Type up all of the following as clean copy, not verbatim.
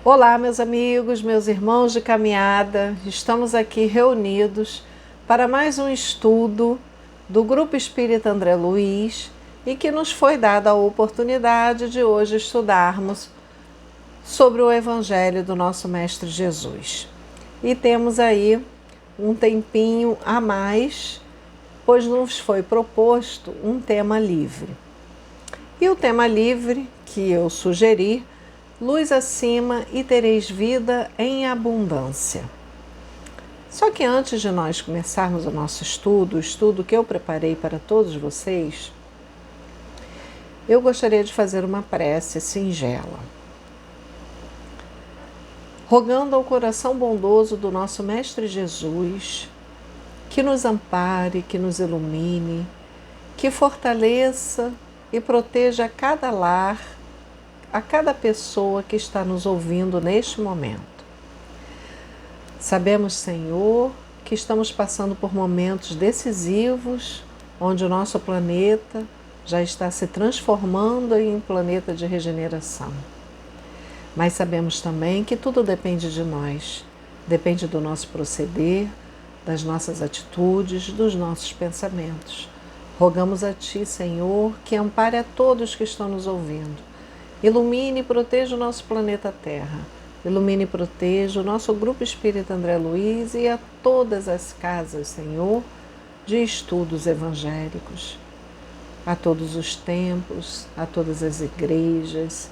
Olá, meus amigos, meus irmãos de caminhada, estamos aqui reunidos para mais um estudo do Grupo Espírita André Luiz e que nos foi dada a oportunidade de hoje estudarmos sobre o Evangelho do nosso Mestre Jesus. E temos aí um tempinho a mais, pois nos foi proposto um tema livre. E o tema livre que eu sugeri: luz acima e tereis vida em abundância. Só que antes de nós começarmos o nosso estudo, o estudo que eu preparei para todos vocês, eu gostaria de fazer uma prece singela, rogando ao coração bondoso do nosso Mestre Jesus que nos ampare, que nos ilumine, que fortaleça e proteja cada lar, a cada pessoa que está nos ouvindo neste momento. Sabemos, Senhor, que estamos passando por momentos decisivos, onde o nosso planeta já está se transformando em um planeta de regeneração. Mas sabemos também que tudo depende de nós, depende do nosso proceder, das nossas atitudes, dos nossos pensamentos. Rogamos a Ti, Senhor, que ampare a todos que estão nos ouvindo. Ilumine e proteja o nosso planeta Terra. Ilumine e proteja o nosso Grupo Espírita André Luiz e a todas as casas, Senhor, de estudos evangélicos, a todos os templos, a todas as igrejas.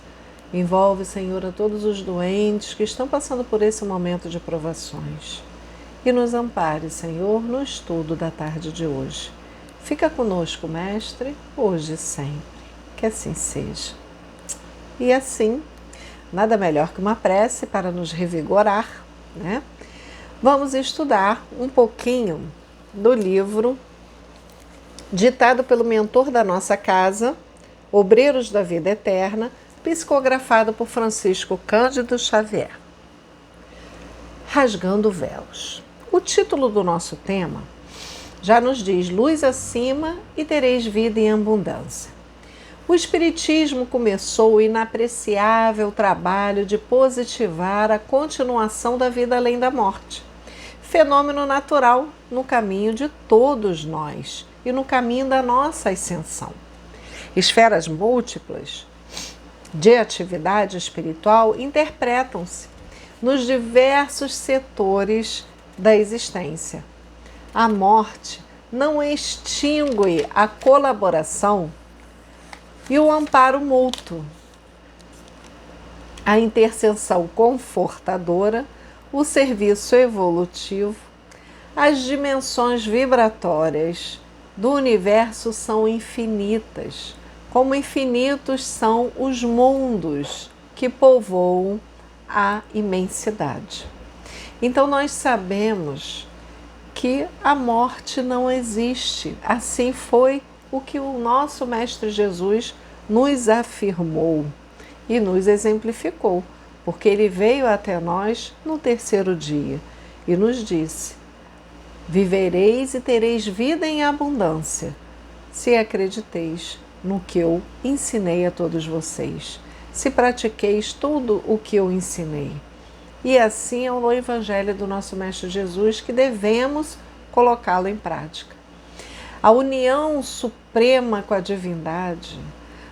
Envolve, Senhor, a todos os doentes que estão passando por esse momento de provações. E nos ampare, Senhor, no estudo da tarde de hoje. Fica conosco, Mestre, hoje e sempre. Que assim seja. E assim, nada melhor que uma prece para nos revigorar, né? Vamos estudar um pouquinho do livro ditado pelo mentor da nossa casa, Obreiros da Vida Eterna, psicografado por Francisco Cândido Xavier. Rasgando Véus. O título do nosso tema já nos diz: luz acima e tereis vida em abundância. O Espiritismo começou o inapreciável trabalho de positivar a continuação da vida além da morte, fenômeno natural no caminho de todos nós e no caminho da nossa ascensão. Esferas múltiplas de atividade espiritual interpretam-se nos diversos setores da existência. A morte não extingue a colaboração e o amparo mútuo, a intercessão confortadora, o serviço evolutivo. As dimensões vibratórias do universo são infinitas, como infinitos são os mundos que povoam a imensidade. Então nós sabemos que a morte não existe. Assim foi o que o nosso Mestre Jesus nos afirmou e nos exemplificou, porque ele veio até nós no terceiro dia e nos disse: vivereis e tereis vida em abundância, se acrediteis no que eu ensinei a todos vocês, se pratiqueis tudo o que eu ensinei. E assim é o Evangelho do nosso Mestre Jesus que devemos colocá-lo em prática. A união suprema com a divindade,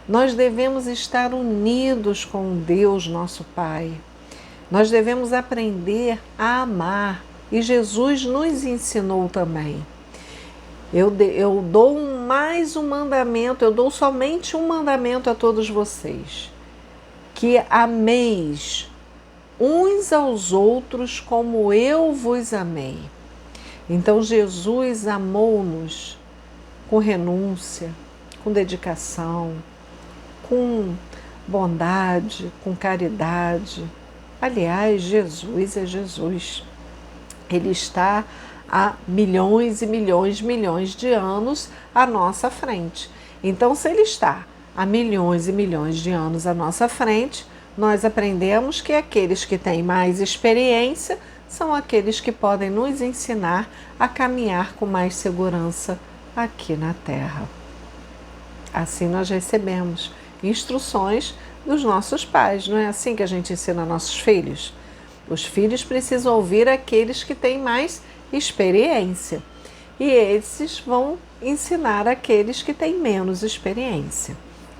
nós devemos estar unidos com Deus, nosso Pai. Nós devemos aprender a amar, e Jesus nos ensinou também. Eu dou mais um mandamento, eu dou somente um mandamento a todos vocês: que ameis uns aos outros como eu vos amei. Então Jesus amou-nos com renúncia, com dedicação, com bondade, com caridade. Aliás, Jesus é Jesus. Ele está há milhões e milhões de anos à nossa frente. Então, se Ele está há milhões e milhões de anos à nossa frente, nós aprendemos que aqueles que têm mais experiência são aqueles que podem nos ensinar a caminhar com mais segurança aqui na Terra. Assim nós recebemos instruções dos nossos pais. Não é assim que a gente ensina nossos filhos? Os filhos precisam ouvir aqueles que têm mais experiência. E esses vão ensinar aqueles que têm menos experiência.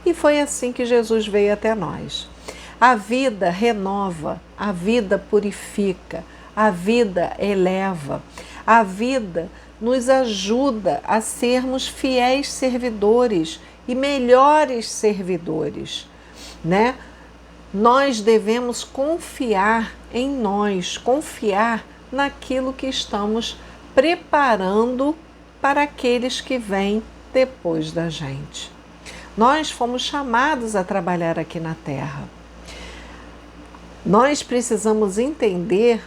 E foi assim que Jesus veio até nós. A vida renova, a vida purifica, a vida eleva, a vida nos ajuda a sermos fiéis servidores e melhores servidores, né? Nós devemos confiar em nós, confiar naquilo que estamos preparando para aqueles que vêm depois da gente. Nós fomos chamados a trabalhar aqui na Terra. Nós precisamos entender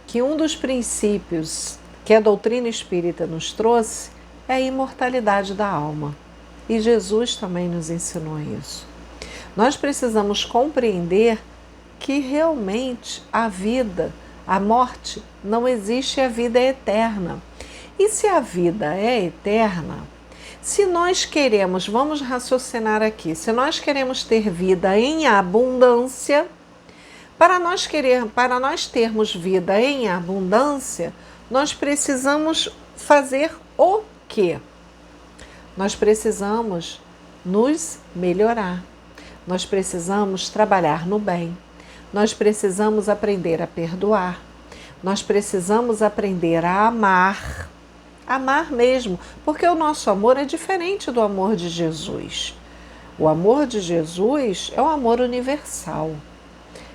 que um dos princípios que a doutrina espírita nos trouxe é a imortalidade da alma. E Jesus também nos ensinou isso. Nós precisamos compreender que realmente a vida, a morte, não existe, a vida é eterna. E se a vida é eterna, se nós queremos, vamos raciocinar aqui, se nós queremos ter vida em abundância, para nós termos vida em abundância, nós precisamos fazer o quê? Nós precisamos nos melhorar. Nós precisamos trabalhar no bem. Nós precisamos aprender a perdoar. Nós precisamos aprender a amar. Amar mesmo, porque o nosso amor é diferente do amor de Jesus. O amor de Jesus é um amor universal.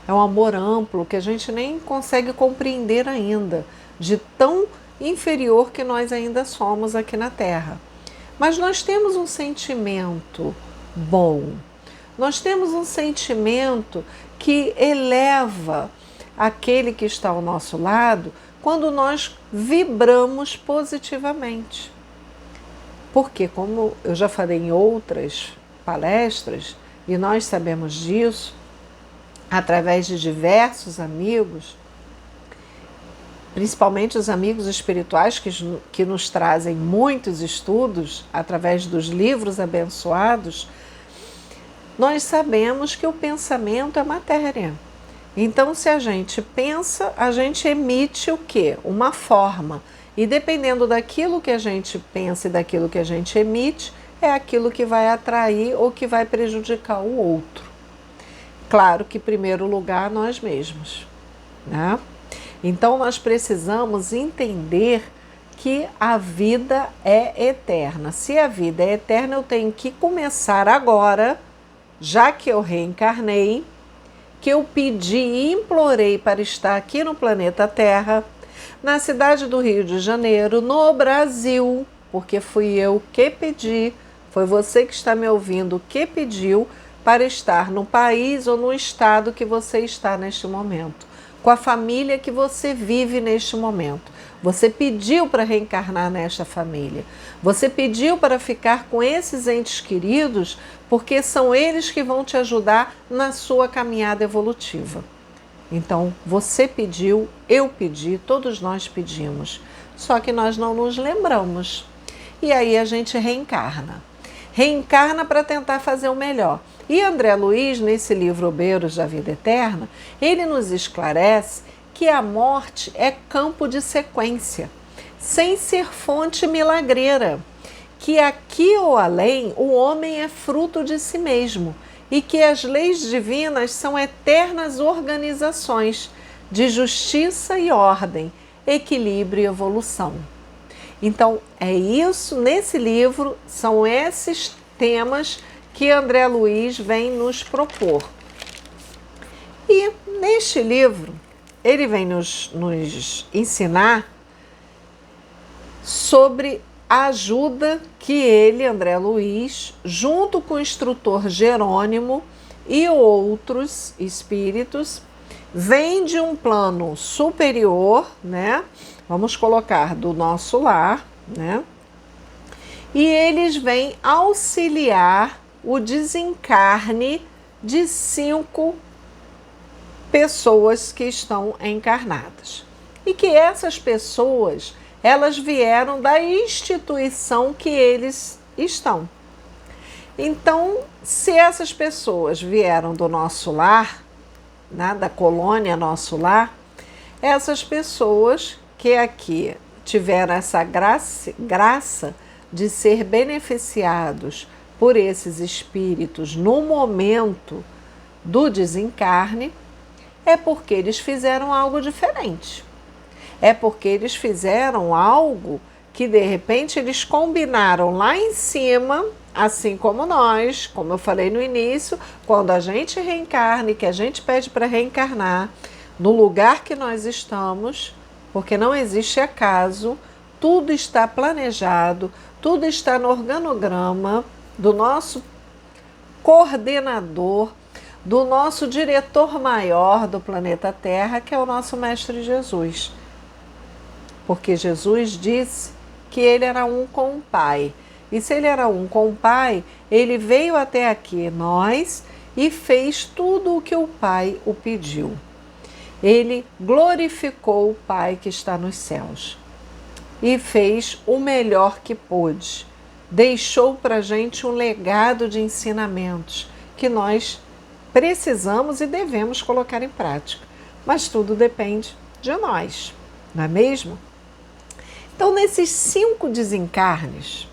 É um amor amplo que a gente nem consegue compreender ainda, de tão inferior que nós ainda somos aqui na Terra. Mas nós temos um sentimento bom, nós temos um sentimento que eleva aquele que está ao nosso lado quando nós vibramos positivamente. Porque, como eu já falei em outras palestras, e nós sabemos disso, através de diversos amigos, principalmente os amigos espirituais que nos trazem muitos estudos através dos livros abençoados, nós sabemos que o pensamento é matéria. Então, se a gente pensa, a gente emite o quê? Uma forma. E dependendo daquilo que a gente pensa e daquilo que a gente emite, é aquilo que vai atrair ou que vai prejudicar o outro. Claro que, em primeiro lugar, nós mesmos, né? Então, nós precisamos entender que a vida é eterna. Se a vida é eterna, eu tenho que começar agora, já que eu reencarnei, que eu pedi e implorei para estar aqui no planeta Terra, na cidade do Rio de Janeiro, no Brasil, porque fui eu que pedi, foi você que está me ouvindo que pediu para estar no país ou no estado que você está neste momento, com a família que você vive neste momento. Você pediu para reencarnar nesta família. Você pediu para ficar com esses entes queridos, porque são eles que vão te ajudar na sua caminhada evolutiva. Então, você pediu, eu pedi, todos nós pedimos. Só que nós não nos lembramos. E aí a gente reencarna. Reencarna para tentar fazer o melhor. E André Luiz, nesse livro Obeiros da Vida Eterna, ele nos esclarece que a morte é campo de sequência, sem ser fonte milagreira, que aqui ou além o homem é fruto de si mesmo e que as leis divinas são eternas organizações de justiça e ordem, equilíbrio e evolução. Então, é isso, nesse livro, são esses temas que André Luiz vem nos propor. E neste livro, ele vem nos ensinar sobre a ajuda que ele, André Luiz, junto com o instrutor Jerônimo e outros espíritos, vem de um plano superior, né? Vamos colocar do nosso lar, né? E eles vêm auxiliar o desencarne de 5 pessoas que estão encarnadas. E que essas pessoas, elas vieram da instituição que eles estão. Então, se essas pessoas vieram do nosso lar, né, da colônia nosso lar, essas pessoas que aqui tiveram essa graça de ser beneficiados por esses espíritos no momento do desencarne, é porque eles fizeram algo diferente. É porque eles fizeram algo que de repente eles combinaram lá em cima, assim como nós, como eu falei no início, quando a gente reencarna e que a gente pede para reencarnar no lugar que nós estamos, porque não existe acaso, tudo está planejado, tudo está no organograma do nosso coordenador, do nosso diretor maior do planeta Terra, que é o nosso Mestre Jesus. Porque Jesus disse que ele era um com o Pai. E se ele era um com o Pai, ele veio até aqui, nós, e fez tudo o que o Pai o pediu. Ele glorificou o Pai que está nos céus e fez o melhor que pôde. Deixou para a gente um legado de ensinamentos que nós precisamos e devemos colocar em prática. Mas tudo depende de nós, não é mesmo? Então, nesses 5 desencarnes,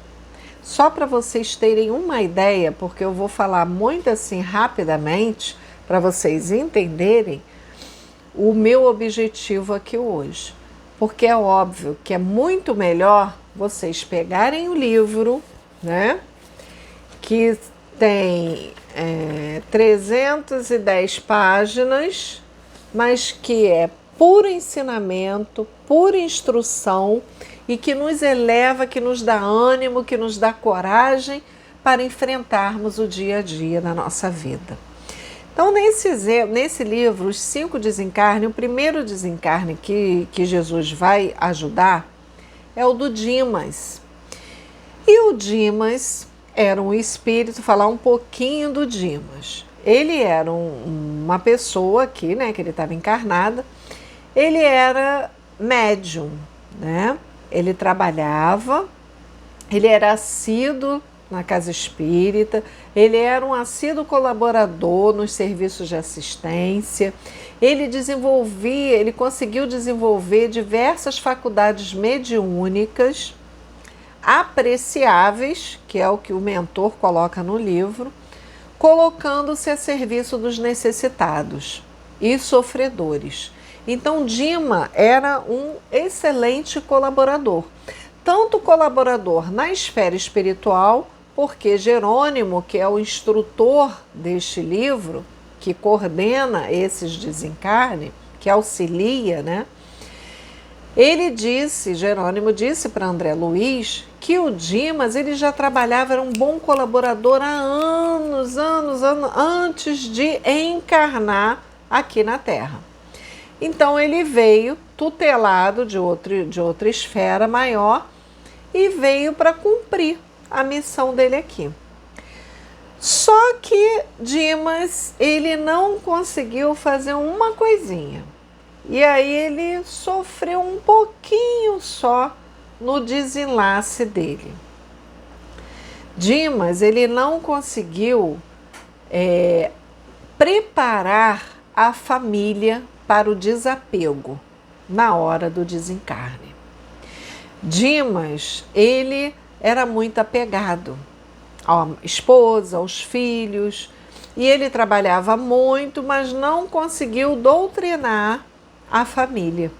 só para vocês terem uma ideia, porque eu vou falar muito assim rapidamente, para vocês entenderem o meu objetivo aqui hoje. Porque é óbvio que é muito melhor vocês pegarem o livro, né, que tem 310 páginas, mas que é puro ensinamento, pura instrução e que nos eleva, que nos dá ânimo, que nos dá coragem para enfrentarmos o dia a dia na nossa vida. Então, nesse livro, Os 5 Desencarnes, o primeiro desencarne que Jesus vai ajudar é o do Dimas. E o Dimas era um espírito, falar um pouquinho do Dimas. Ele era uma pessoa aqui, né, que ele estava encarnada, ele era médium, né? Ele trabalhava, ele era assíduo na casa espírita, ele era um assíduo colaborador nos serviços de assistência, ele conseguiu desenvolver diversas faculdades mediúnicas apreciáveis, que é o que o mentor coloca no livro, colocando-se a serviço dos necessitados e sofredores. Então, Dima era um excelente colaborador, tanto colaborador na esfera espiritual, porque Jerônimo, que é o instrutor deste livro, que coordena esses desencarnes, que auxilia, né? Jerônimo disse para André Luiz que o Dimas ele já trabalhava, era um bom colaborador há anos antes de encarnar aqui na Terra. Então ele veio tutelado de outra esfera maior e veio para cumprir a missão dele aqui. Só que Dimas ele não conseguiu fazer uma coisinha. E aí ele sofreu um pouquinho só no desenlace dele. Dimas ele não conseguiu preparar a família para o desapego na hora do desencarne. Dimas, ele era muito apegado à esposa, aos filhos, e ele trabalhava muito, mas não conseguiu doutrinar a família.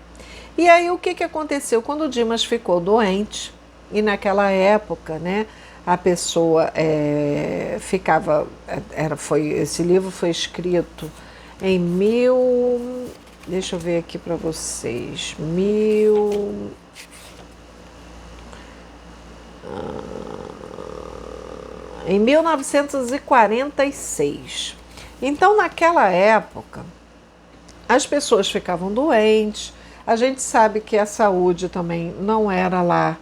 E aí o que aconteceu? Quando o Dimas ficou doente, e naquela época, né, a pessoa esse livro foi escrito em deixa eu ver aqui para vocês, em 1946. Então, naquela época, as pessoas ficavam doentes, a gente sabe que a saúde também não era lá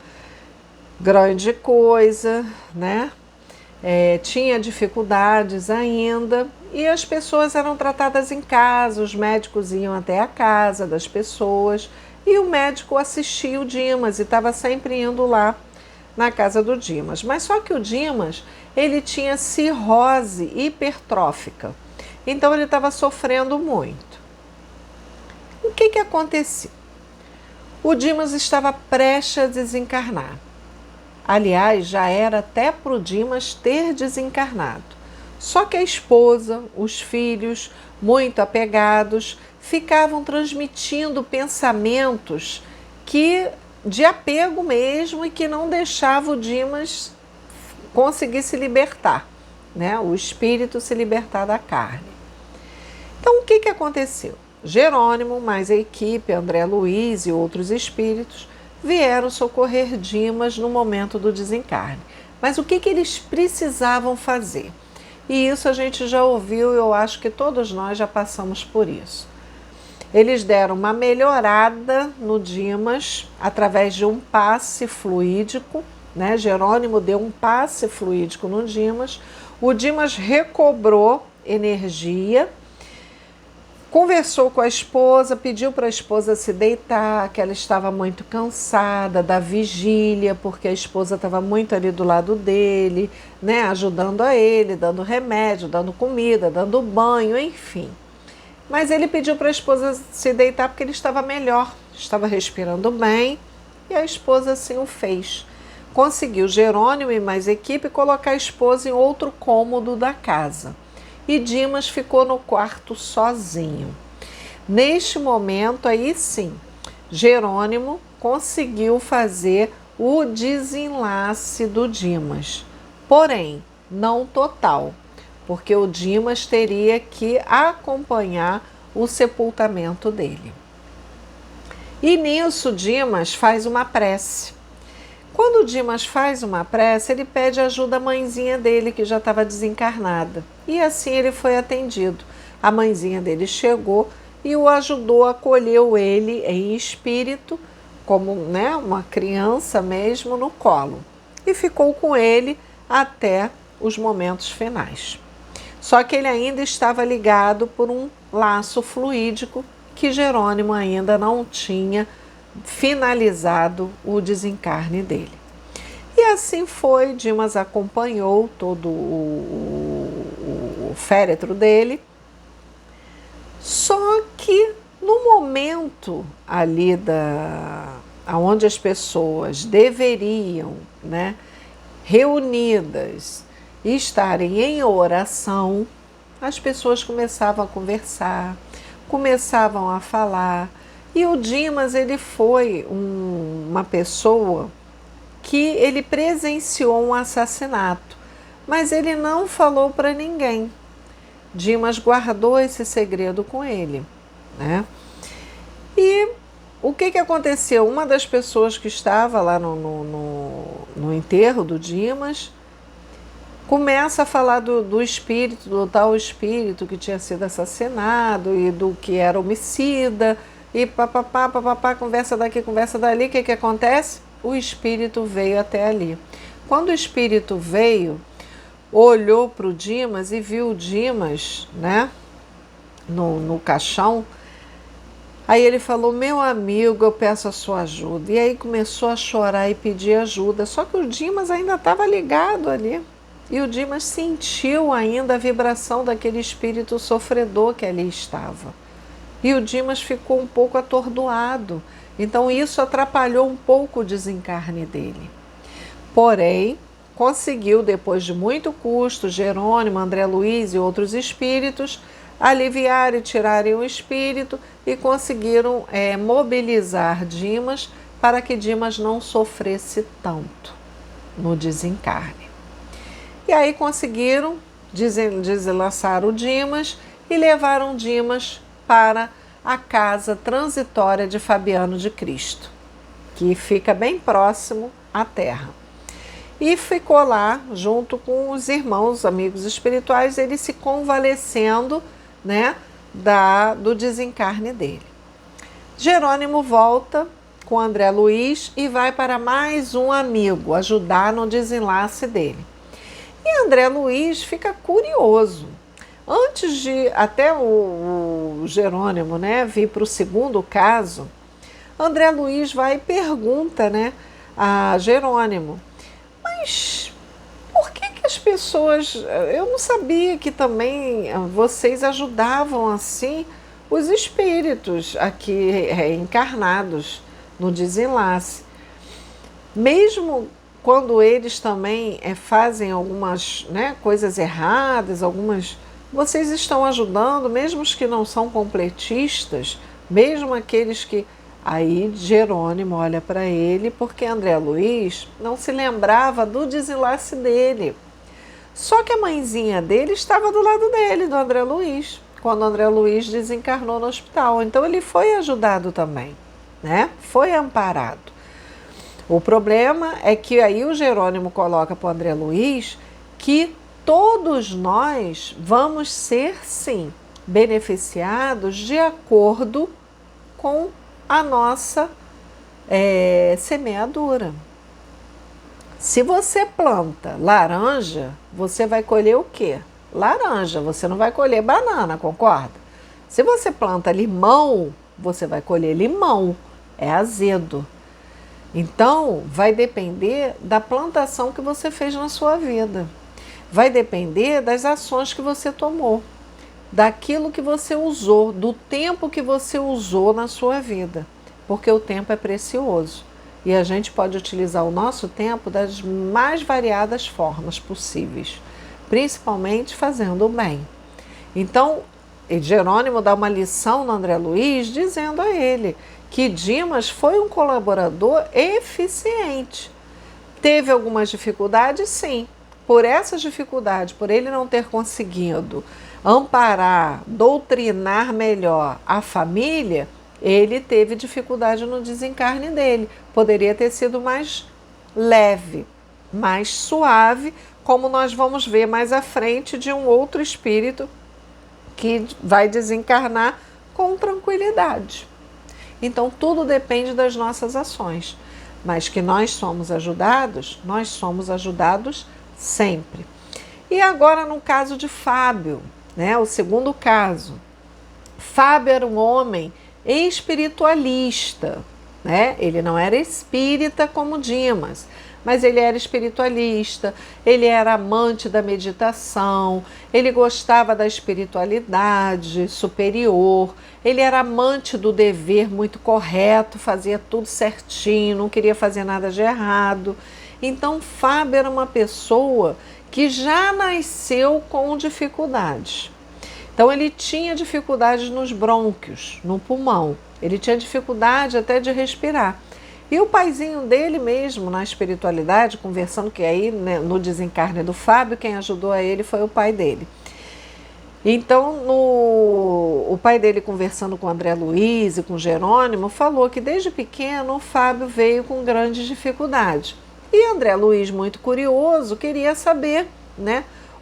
grande coisa, né? Tinha dificuldades ainda e as pessoas eram tratadas em casa, os médicos iam até a casa das pessoas e o médico assistia o Dimas e estava sempre indo lá na casa do Dimas. Mas só que o Dimas, ele tinha cirrose hipertrófica. Então ele estava sofrendo muito. O que aconteceu? O Dimas estava prestes a desencarnar. Aliás, já era até para o Dimas ter desencarnado. Só que a esposa, os filhos, muito apegados, ficavam transmitindo pensamentos de apego mesmo e que não deixavam o Dimas conseguir se libertar, né? O espírito se libertar da carne. Então, o que aconteceu? Jerônimo, mais a equipe, André Luiz e outros espíritos, vieram socorrer Dimas no momento do desencarne. Mas o que eles precisavam fazer? E isso a gente já ouviu, eu acho que todos nós já passamos por isso. Eles deram uma melhorada no Dimas através de um passe fluídico, né? Jerônimo deu um passe fluídico no Dimas, o Dimas recobrou energia, conversou com a esposa, pediu para a esposa se deitar, que ela estava muito cansada da vigília, porque a esposa estava muito ali do lado dele, né, ajudando a ele, dando remédio, dando comida, dando banho, enfim. Mas ele pediu para a esposa se deitar porque ele estava melhor, estava respirando bem, e a esposa assim o fez. Conseguiu Jerônimo e mais equipe colocar a esposa em outro cômodo da casa. E Dimas ficou no quarto sozinho. Neste momento, aí sim, Jerônimo conseguiu fazer o desenlace do Dimas. Porém, não total, porque o Dimas teria que acompanhar o sepultamento dele. E nisso, Dimas faz uma prece. Quando o Dimas faz uma prece, ele pede ajuda à mãezinha dele, que já estava desencarnada. E assim ele foi atendido. A mãezinha dele chegou e o ajudou, acolheu ele em espírito, como, né, uma criança mesmo, no colo. E ficou com ele até os momentos finais. Só que ele ainda estava ligado por um laço fluídico que Jerônimo ainda não tinha finalizado o desencarne dele. E assim foi, Dimas acompanhou todo o féretro dele, só que no momento ali onde as pessoas deveriam, né, reunidas, estarem em oração, as pessoas começavam a conversar, começavam a falar. E o Dimas, ele foi uma pessoa que ele presenciou um assassinato, mas ele não falou para ninguém. Dimas guardou esse segredo com ele, né? E o que aconteceu? Uma das pessoas que estava lá no enterro do Dimas começa a falar do espírito, do tal espírito que tinha sido assassinado e do que era homicida, e papapá, conversa daqui, conversa dali. O que acontece? O espírito veio até ali. Quando o espírito veio, olhou para o Dimas e viu o Dimas, né, no caixão. Aí ele falou: meu amigo, eu peço a sua ajuda. E aí começou a chorar e pedir ajuda. Só que o Dimas ainda estava ligado ali. E o Dimas sentiu ainda a vibração daquele espírito sofredor que ali estava. E o Dimas ficou um pouco atordoado. Então isso atrapalhou um pouco o desencarne dele. Porém, conseguiu, depois de muito custo, Jerônimo, André Luiz e outros espíritos aliviar e tirarem o espírito e conseguiram mobilizar Dimas para que Dimas não sofresse tanto no desencarne. E aí conseguiram desenlaçar o Dimas e levaram Dimas para a casa transitória de Fabiano de Cristo, que fica bem próximo à Terra. E ficou lá junto com os irmãos, amigos espirituais, ele se convalescendo, né, do desencarne dele. Jerônimo volta com André Luiz e vai para mais um amigo ajudar no desenlace dele. E André Luiz fica curioso. Antes de até o Jerônimo, né, vir para o segundo caso, André Luiz vai e pergunta, né, a Jerônimo: mas por que as pessoas... Eu não sabia que também vocês ajudavam assim os espíritos aqui reencarnados no desenlace. Mesmo quando eles também fazem algumas coisas erradas, vocês estão ajudando, mesmo os que não são completistas, mesmo aqueles que... Aí Jerônimo olha para ele, porque André Luiz não se lembrava do desenlace dele. Só que a mãezinha dele estava do lado dele, do André Luiz, quando André Luiz desencarnou no hospital. Então ele foi ajudado também, Foi amparado. O problema é que aí o Jerônimo coloca para o André Luiz que todos nós vamos ser, sim, beneficiados de acordo com a nossa semeadura. Se você planta laranja, você vai colher o quê? Laranja, você não vai colher banana, concorda? Se você planta limão, você vai colher limão, é azedo. Então, vai depender da plantação que você fez na sua vida. Vai depender das ações que você tomou, daquilo que você usou, do tempo que você usou na sua vida. Porque o tempo é precioso. E a gente pode utilizar o nosso tempo das mais variadas formas possíveis, principalmente fazendo o bem. Então, Jerônimo dá uma lição no André Luiz, dizendo a ele que Dimas foi um colaborador eficiente. Teve algumas dificuldades, sim. Por essas dificuldades, por ele não ter conseguido amparar, doutrinar melhor a família, ele teve dificuldade no desencarne dele. Poderia ter sido mais leve, mais suave, como nós vamos ver mais à frente de um outro espírito que vai desencarnar com tranquilidade. Então, tudo depende das nossas ações. Mas que nós somos ajudados sempre. E agora no caso de Fábio, o segundo caso. Fábio era um homem espiritualista, Ele não era espírita como Dimas, mas ele era espiritualista, ele era amante da meditação, ele gostava da espiritualidade superior, ele era amante do dever muito correto, fazia tudo certinho, não queria fazer nada de errado. Então, Fábio era uma pessoa que já nasceu com dificuldades. Então, ele tinha dificuldades nos brônquios, no pulmão, ele tinha dificuldade até de respirar. E o paizinho dele mesmo, na espiritualidade, conversando, que aí no desencarne do Fábio, quem ajudou a ele foi o pai dele. Então, o pai dele, conversando com André Luiz e com Jerônimo, falou que desde pequeno o Fábio veio com grandes dificuldades. E André Luiz, muito curioso, queria saber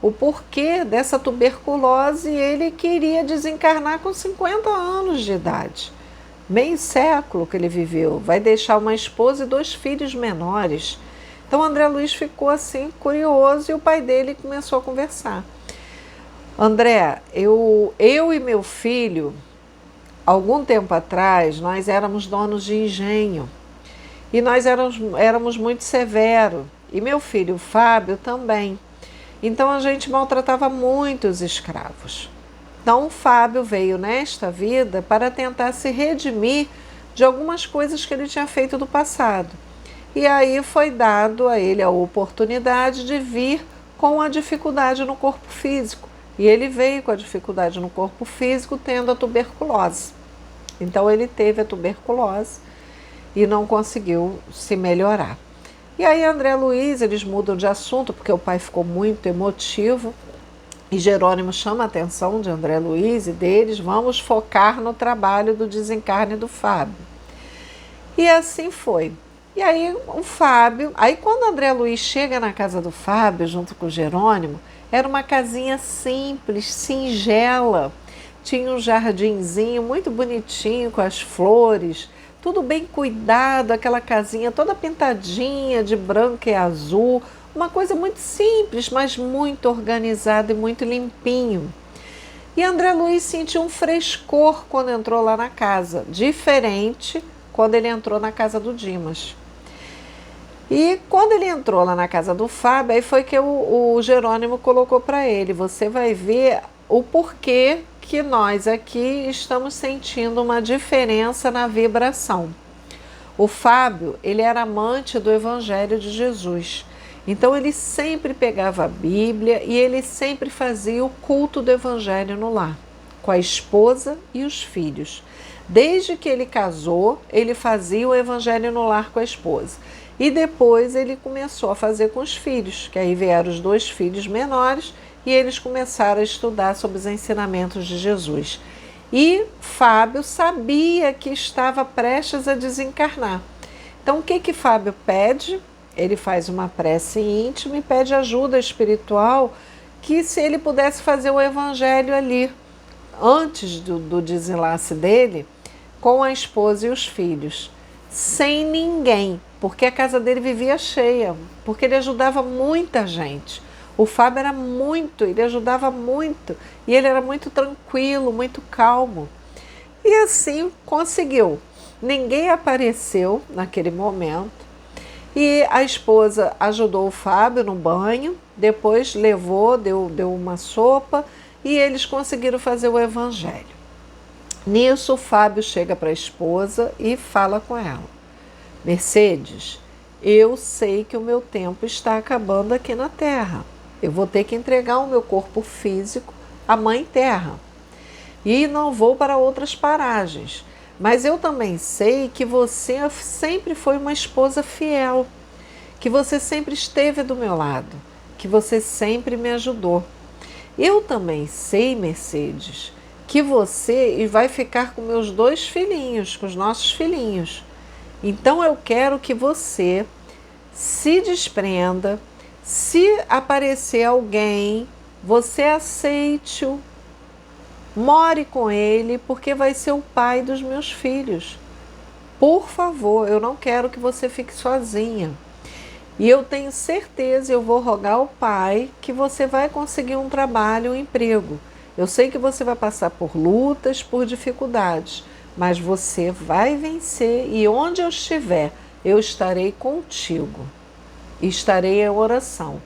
o porquê dessa tuberculose, e ele queria desencarnar com 50 anos de idade. Meio século que ele viveu, vai deixar uma esposa e 2 filhos menores. Então André Luiz ficou assim curioso e o pai dele começou a conversar. André, eu e meu filho, algum tempo atrás, nós éramos donos de engenho e nós éramos muito severos, e meu filho Fábio também. Então a gente maltratava muito os escravos. Então, o Fábio veio nesta vida para tentar se redimir de algumas coisas que ele tinha feito do passado. E aí foi dado a ele a oportunidade de vir com a dificuldade no corpo físico. E ele veio com a dificuldade no corpo físico tendo a tuberculose. Então, ele teve a tuberculose e não conseguiu se melhorar. E aí, André Luiz, eles mudam de assunto, porque o pai ficou muito emotivo. E Jerônimo chama a atenção de André Luiz e deles, vamos focar no trabalho do desencarne do Fábio. E assim foi. E aí o Fábio, quando André Luiz chega na casa do Fábio, junto com o Jerônimo, era uma casinha simples, singela, tinha um jardinzinho muito bonitinho com as flores, tudo bem cuidado, aquela casinha toda pintadinha de branco e azul, uma coisa muito simples, mas muito organizada e muito limpinho. E André Luiz sentiu um frescor quando entrou lá na casa, diferente quando ele entrou na casa do Dimas. E quando ele entrou lá na casa do Fábio, aí foi que o Jerônimo colocou para ele: você vai ver o porquê que nós aqui estamos sentindo uma diferença na vibração. O Fábio, ele era amante do Evangelho de Jesus. Então ele sempre pegava a Bíblia e ele sempre fazia o culto do Evangelho no lar, com a esposa e os filhos. Desde que ele casou, ele fazia o Evangelho no lar com a esposa. E depois ele começou a fazer com os filhos, que aí vieram os 2 filhos menores e eles começaram a estudar sobre os ensinamentos de Jesus. E Fábio sabia que estava prestes a desencarnar. Então o que Fábio pede? Ele faz uma prece íntima e pede ajuda espiritual, que se ele pudesse fazer o evangelho ali, antes do desenlace dele, com a esposa e os filhos, sem ninguém, porque a casa dele vivia cheia, porque ele ajudava muita gente. O Fábio era muito, ele ajudava muito, e ele era muito tranquilo, muito calmo. E assim conseguiu. Ninguém apareceu naquele momento, e a esposa ajudou o Fábio no banho, depois levou, deu uma sopa, e eles conseguiram fazer o evangelho. Nisso, o Fábio chega para a esposa e fala com ela: Mercedes, eu sei que o meu tempo está acabando aqui na Terra. Eu vou ter que entregar o meu corpo físico à Mãe Terra. E não vou para outras paragens. Mas eu também sei que você sempre foi uma esposa fiel, que você sempre esteve do meu lado, que você sempre me ajudou. Eu também sei, Mercedes, que você vai ficar com meus 2 filhinhos, com os nossos filhinhos. Então eu quero que você se desprenda. Se aparecer alguém, você aceite-o, more com ele, porque vai ser o pai dos meus filhos. Por favor, eu não quero que você fique sozinha. E eu tenho certeza, eu vou rogar ao pai, que você vai conseguir um trabalho, um emprego. Eu sei que você vai passar por lutas, por dificuldades, mas você vai vencer e onde eu estiver, eu estarei contigo. Estarei em oração.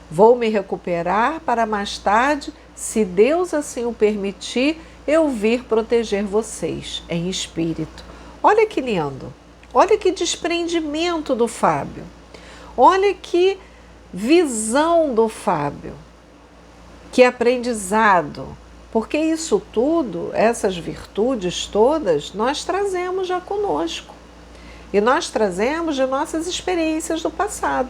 Vou me recuperar para mais tarde, se Deus assim o permitir, eu vir proteger vocês em espírito. Olha que lindo, olha que desprendimento do Fábio, olha que visão do Fábio, que aprendizado, porque isso tudo, essas virtudes todas, nós trazemos já conosco. E nós trazemos de nossas experiências do passado.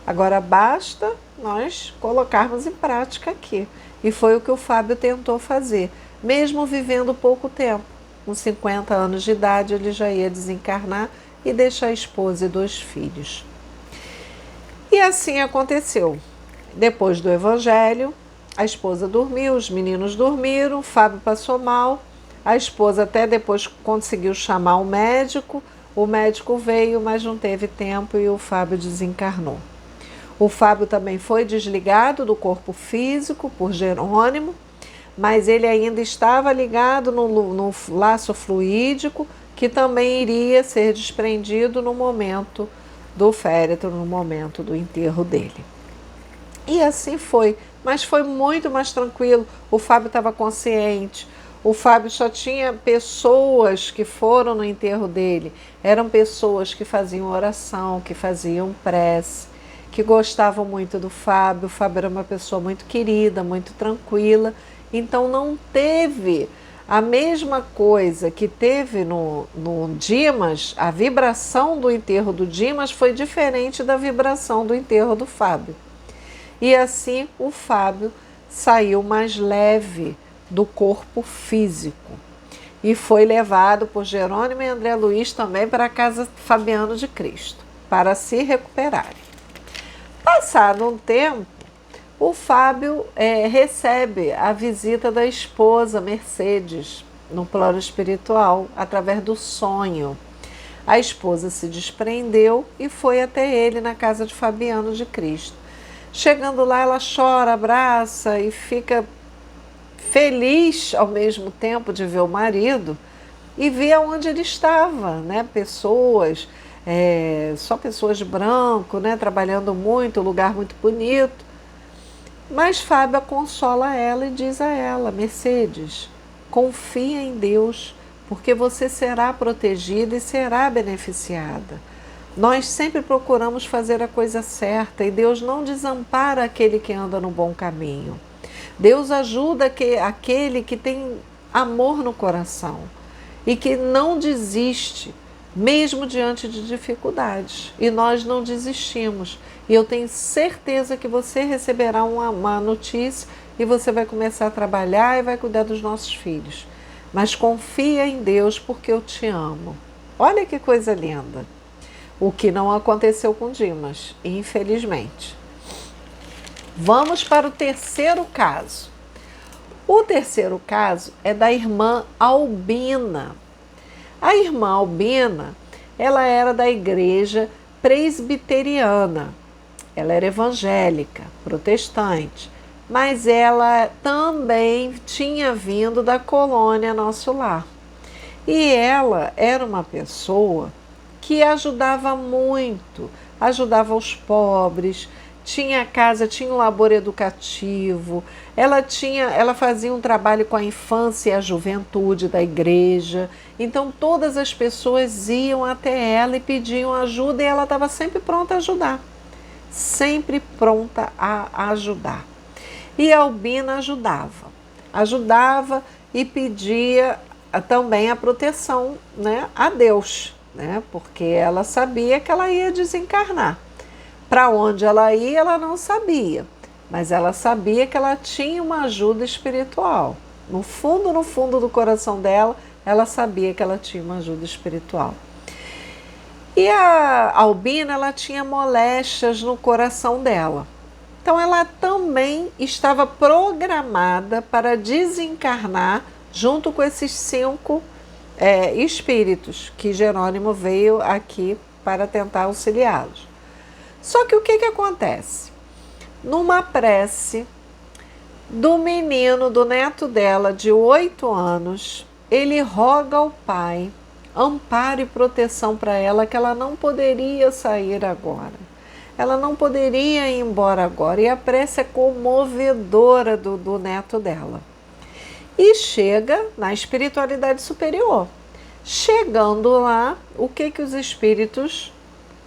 Agora basta nós colocarmos em prática aqui. E foi o que o Fábio tentou fazer, mesmo vivendo pouco tempo. Com 50 anos de idade, ele já ia desencarnar e deixar a esposa e 2 filhos. E assim aconteceu. Depois do evangelho, a esposa dormiu, os meninos dormiram, o Fábio passou mal. A esposa até depois conseguiu chamar o médico veio, mas não teve tempo e o Fábio desencarnou. O Fábio também foi desligado do corpo físico por Jerônimo, mas ele ainda estava ligado no laço fluídico, que também iria ser desprendido no momento do féretro, no momento do enterro dele. E assim foi, mas foi muito mais tranquilo. O Fábio estava consciente. O Fábio só tinha pessoas que foram no enterro dele, eram pessoas que faziam oração, que faziam prece, que gostavam muito do Fábio. O Fábio era uma pessoa muito querida, muito tranquila, então não teve a mesma coisa que teve no Dimas. A vibração do enterro do Dimas foi diferente da vibração do enterro do Fábio. E assim o Fábio saiu mais leve do corpo físico e foi levado por Jerônimo e André Luiz também para a casa Fabiano de Cristo, para se recuperarem. Passado um tempo, o Fábio recebe a visita da esposa Mercedes no plano espiritual, através do sonho. A esposa se desprendeu e foi até ele na casa de Fabiano de Cristo. Chegando lá, ela chora, abraça e fica feliz ao mesmo tempo de ver o marido e ver onde ele estava, né? Pessoas só pessoas de branco, né, trabalhando muito, lugar muito bonito. Mas Fábia consola ela e diz a ela: Mercedes, confia em Deus, porque você será protegida e será beneficiada. Nós sempre procuramos fazer a coisa certa e Deus não desampara aquele que anda no bom caminho. Deus ajuda aquele que tem amor no coração e que não desiste, mesmo diante de dificuldades. E nós não desistimos. E eu tenho certeza que você receberá uma notícia e você vai começar a trabalhar e vai cuidar dos nossos filhos. Mas confia em Deus, porque eu te amo. Olha que coisa linda. O que não aconteceu com Dimas, infelizmente. Vamos para o terceiro caso. O terceiro caso é da irmã Albina. A irmã Albina, ela era da igreja presbiteriana. Ela era evangélica, protestante, mas ela também tinha vindo da colônia Nosso Lar. E ela era uma pessoa que ajudava muito, ajudava os pobres, tinha casa, tinha um labor educativo, ela fazia um trabalho com a infância e a juventude da igreja. Então todas as pessoas iam até ela e pediam ajuda e ela estava sempre pronta a ajudar. Sempre pronta a ajudar. E a Albina ajudava e pedia também a proteção, né, a Deus, né, porque ela sabia que ela ia desencarnar. Para onde ela ia, ela não sabia, mas ela sabia que ela tinha uma ajuda espiritual. No fundo do coração dela, ela sabia que ela tinha uma ajuda espiritual. E a Albina, ela tinha moléstias no coração dela. Então ela também estava programada para desencarnar junto com esses 5 espíritos que Jerônimo veio aqui para tentar auxiliá-los. Só que o que acontece? Numa prece do menino, do neto dela, de 8 anos, ele roga ao pai amparo e proteção para ela, que ela não poderia sair agora. Ela não poderia ir embora agora. E a prece é comovedora do neto dela. E chega na espiritualidade superior. Chegando lá, o que os espíritos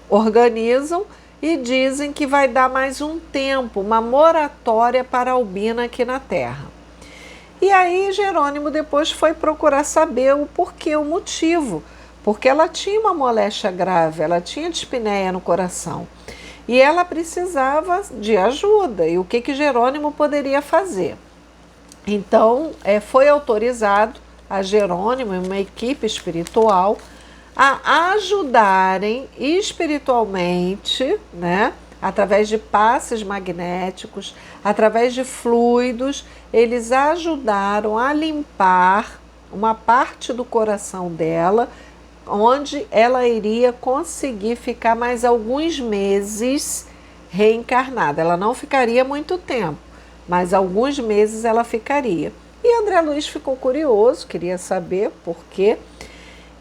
organizam e dizem que vai dar mais um tempo, uma moratória para a Albina aqui na Terra. E aí Jerônimo depois foi procurar saber o porquê, o motivo, porque ela tinha uma moléstia grave, ela tinha dispneia no coração e ela precisava de ajuda. E o que Jerônimo poderia fazer? Então foi autorizado a Jerônimo e uma equipe espiritual a ajudarem espiritualmente, né? Através de passes magnéticos, através de fluidos, eles ajudaram a limpar uma parte do coração dela, onde ela iria conseguir ficar mais alguns meses reencarnada. Ela não ficaria muito tempo, mas alguns meses ela ficaria. E André Luiz ficou curioso, queria saber por quê.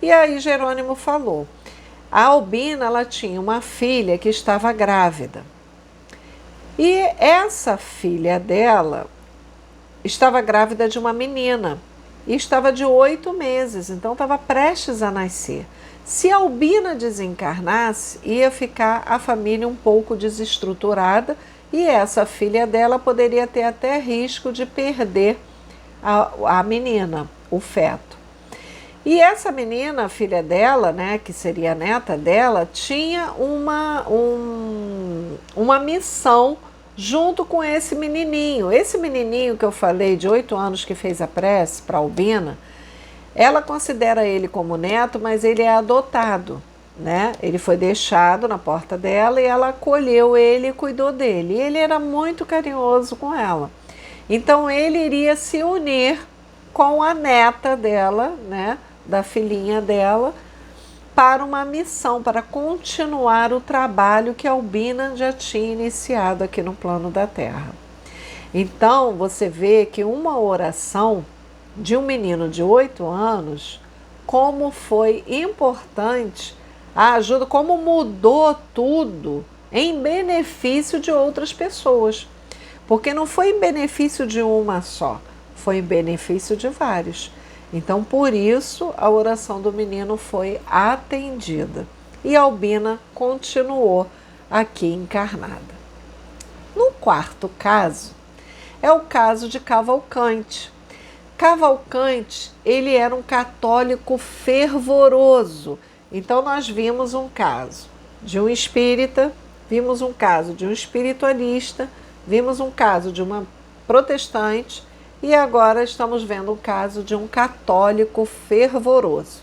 E aí Jerônimo falou: a Albina, ela tinha uma filha que estava grávida. E essa filha dela estava grávida de uma menina e estava de 8 meses, então estava prestes a nascer. Se a Albina desencarnasse, ia ficar a família um pouco desestruturada e essa filha dela poderia ter até risco de perder a menina, o feto. E essa menina, a filha dela, né, que seria a neta dela, tinha uma missão junto com esse menininho. Esse menininho que eu falei, de 8 anos, que fez a prece para Albina, ela considera ele como neto, mas ele é adotado, né? Ele foi deixado na porta dela e ela acolheu ele e cuidou dele. E ele era muito carinhoso com ela. Então ele iria se unir com a neta dela, né, da filhinha dela, para uma missão, para continuar o trabalho que a Albina já tinha iniciado aqui no plano da Terra. Então você vê que uma oração de um menino de 8 anos, como foi importante a ajuda, como mudou tudo em benefício de outras pessoas. Porque não foi em benefício de uma só, foi em benefício de vários. Então, por isso, a oração do menino foi atendida. E Albina continuou aqui encarnada. No quarto caso, é o caso de Cavalcante. Cavalcante, ele era um católico fervoroso. Então, nós vimos um caso de um espírita, vimos um caso de um espiritualista, vimos um caso de uma protestante e agora estamos vendo o caso de um católico fervoroso.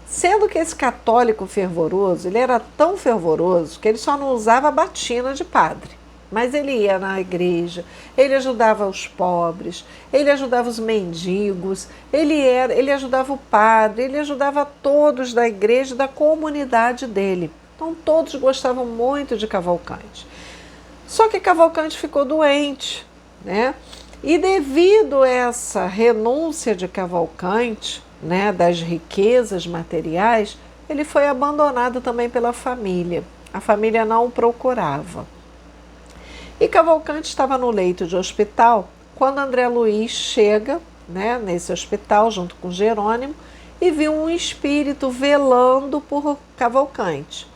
Sendo que esse católico fervoroso, ele era tão fervoroso que ele só não usava batina de padre, mas ele ia na igreja, ele ajudava os pobres, ele ajudava os mendigos, ele ajudava o padre, ele ajudava todos da igreja, da comunidade dele. Então todos gostavam muito de Cavalcante. Só que Cavalcante ficou doente, né? E devido a essa renúncia de Cavalcante, né, das riquezas materiais, ele foi abandonado também pela família. A família não o procurava. E Cavalcante estava no leito de hospital quando André Luiz chega, né, nesse hospital junto com Jerônimo e viu um espírito velando por Cavalcante.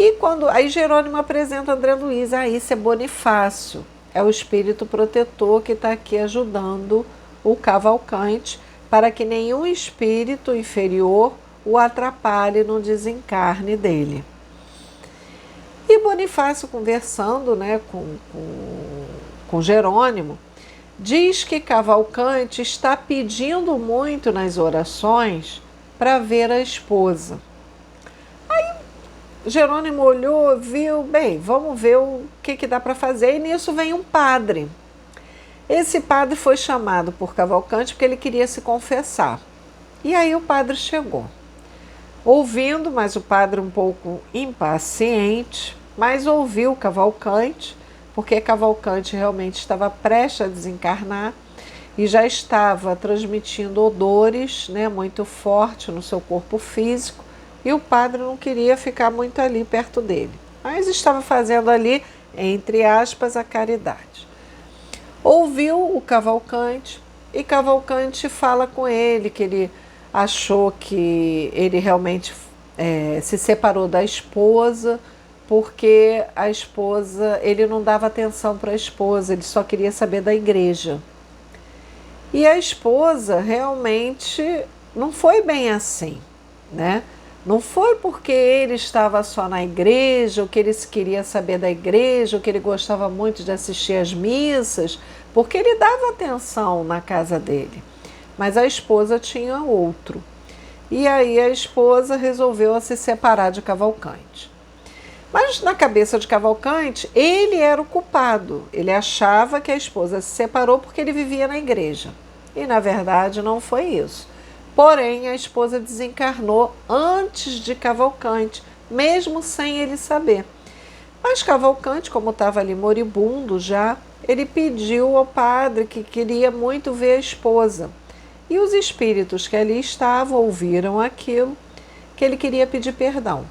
E aí Jerônimo apresenta André Luiz, isso é Bonifácio, é o espírito protetor que está aqui ajudando o Cavalcante para que nenhum espírito inferior o atrapalhe no desencarne dele. E Bonifácio, conversando, né, com Jerônimo, diz que Cavalcante está pedindo muito nas orações para ver a esposa. Jerônimo olhou, viu, bem, vamos ver o que dá para fazer. E nisso vem um padre. Esse padre foi chamado por Cavalcante porque ele queria se confessar. E aí o padre chegou. Ouvindo, mas o padre um pouco impaciente, mas ouviu Cavalcante, porque Cavalcante realmente estava prestes a desencarnar e já estava transmitindo odores, né, muito forte no seu corpo físico. E o padre não queria ficar muito ali perto dele, mas estava fazendo ali, entre aspas, a caridade. Ouviu o Cavalcante e Cavalcante fala com ele que ele achou que ele realmente se separou da esposa, porque a esposa, ele não dava atenção para a esposa, ele só queria saber da igreja. E a esposa realmente não foi bem assim, né? Não foi porque ele estava só na igreja, ou que ele queria saber da igreja, ou que ele gostava muito de assistir às missas, porque ele dava atenção na casa dele. Mas a esposa tinha outro. E aí a esposa resolveu se separar de Cavalcante. Mas na cabeça de Cavalcante, ele era o culpado. Ele achava que a esposa se separou porque ele vivia na igreja. E na verdade não foi isso. Porém, a esposa desencarnou antes de Cavalcante, mesmo sem ele saber. Mas Cavalcante, como estava ali moribundo já, ele pediu ao padre que queria muito ver a esposa. E os espíritos que ali estavam ouviram aquilo, que ele queria pedir perdão.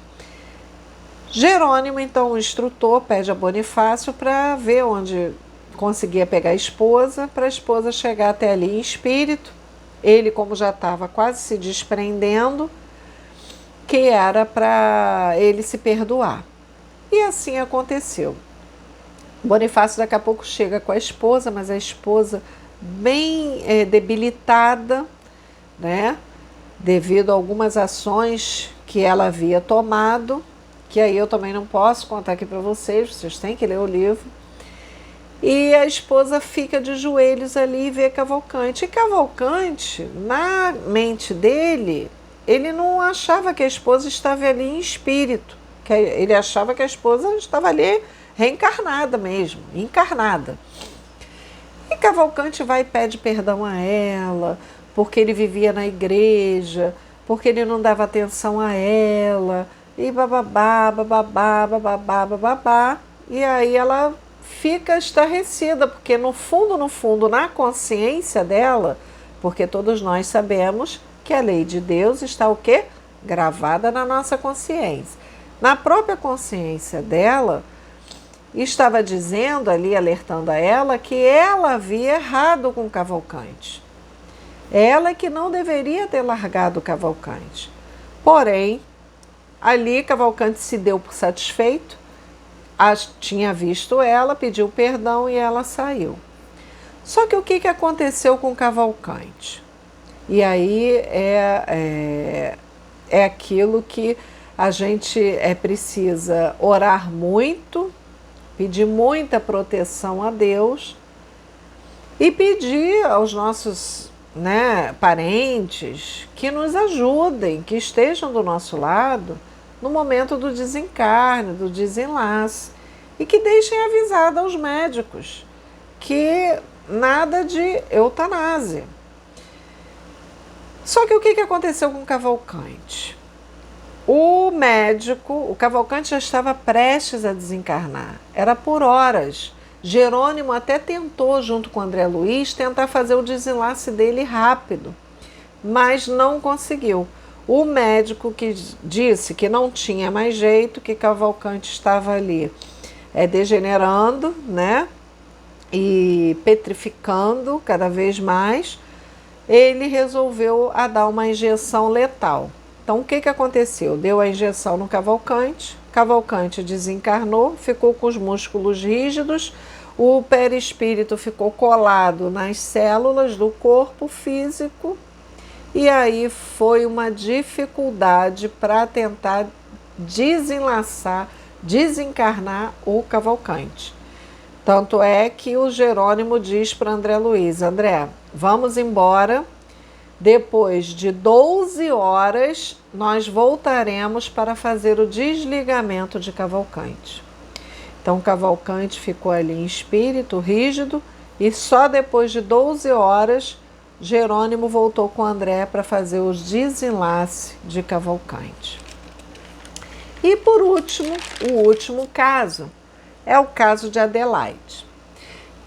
Jerônimo, então, o instrutor, pede a Bonifácio para ver onde conseguia pegar a esposa, para a esposa chegar até ali em espírito. Ele, como já estava quase se desprendendo, que era para ele se perdoar. E assim aconteceu. Bonifácio daqui a pouco chega com a esposa, mas a esposa bem debilitada, né? Devido a algumas ações que ela havia tomado, que aí eu também não posso contar aqui para vocês têm que ler o livro. E a esposa fica de joelhos ali e vê Cavalcante. E Cavalcante, na mente dele, ele não achava que a esposa estava ali em espírito. Ele achava que a esposa estava ali reencarnada mesmo, encarnada. E Cavalcante vai e pede perdão a ela, porque ele vivia na igreja, porque ele não dava atenção a ela, e bababá, bababá, bababá, bababá. E aí ela fica estarrecida, porque no fundo, na consciência dela, porque todos nós sabemos que a lei de Deus está o quê? gravada na nossa consciência. Na própria consciência dela, estava dizendo ali, alertando a ela, que ela havia errado com Cavalcante. Ela que não deveria ter largado Cavalcante. Porém, ali Cavalcante se deu por satisfeito, tinha visto ela, pediu perdão e ela saiu. Só que o que aconteceu com Cavalcante? E aí é aquilo que a gente precisa orar muito, pedir muita proteção a Deus e pedir aos nossos parentes que nos ajudem, que estejam do nosso lado no momento do desencarne, do desenlace, e que deixem avisado aos médicos que nada de eutanásia. Só que o que aconteceu com Cavalcante? O médico, o Cavalcante já estava prestes a desencarnar, era por horas. Jerônimo até tentou, junto com André Luiz, tentar fazer o desenlace dele rápido, mas não conseguiu. O médico que disse que não tinha mais jeito, que Cavalcante estava ali degenerando, e petrificando cada vez mais, ele resolveu dar uma injeção letal. Então, o que aconteceu? Deu a injeção no Cavalcante, Cavalcante desencarnou, ficou com os músculos rígidos, o perispírito ficou colado nas células do corpo físico, e aí foi uma dificuldade para tentar desenlaçar, desencarnar o Cavalcante. Tanto é que o Jerônimo diz para André Luiz: André, vamos embora, depois de 12 horas nós voltaremos para fazer o desligamento de Cavalcante. Então Cavalcante ficou ali em espírito rígido e só depois de 12 horas Jerônimo voltou com André para fazer o desenlace de Cavalcante. E por último, o último caso é o caso de Adelaide.